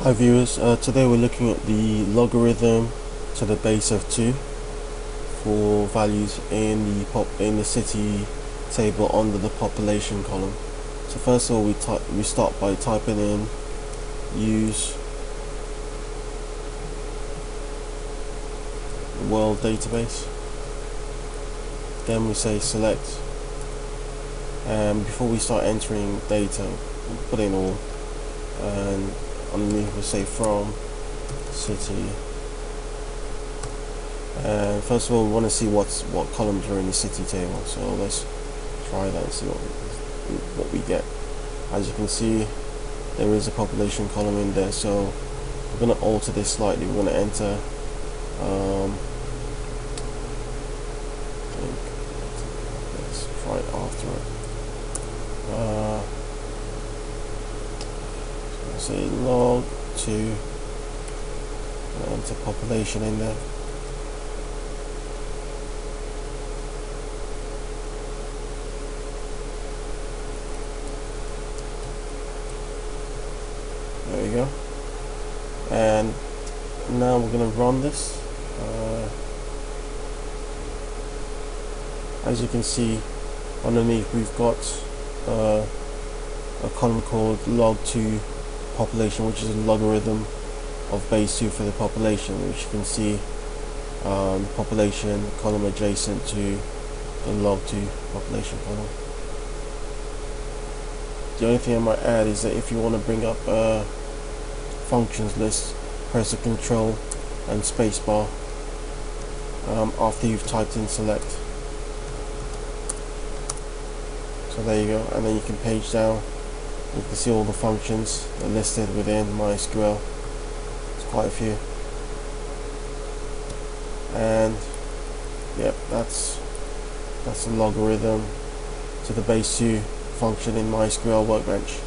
Hi viewers, today we're looking at the logarithm to the base of 2 for values in the city table under the population column. So first of all, we start by typing in use the world database. Then we say select, and before we start entering data, we'll put in all, and underneath we'll say from city. And first of all, we want to see what columns are in the city table. So let's try that and see what we get. As you can see, there is a population column in there. So we're going to alter this slightly. We're going to enter. Let's try it after it. Say log2, and enter population in there. There we go. And now we're going to run this. As you can see, underneath we've got a column called log2 population, which is a logarithm of base 2 for the population, which you can see population column adjacent to the log2 population column. The only thing I might add is that if you want to bring up a functions list, press the control and spacebar after you've typed in select. So there you go, and then you can page down. You can see all the functions that are listed within MySQL. It's quite a few. And yep, that's a logarithm to the base 2 function in MySQL Workbench.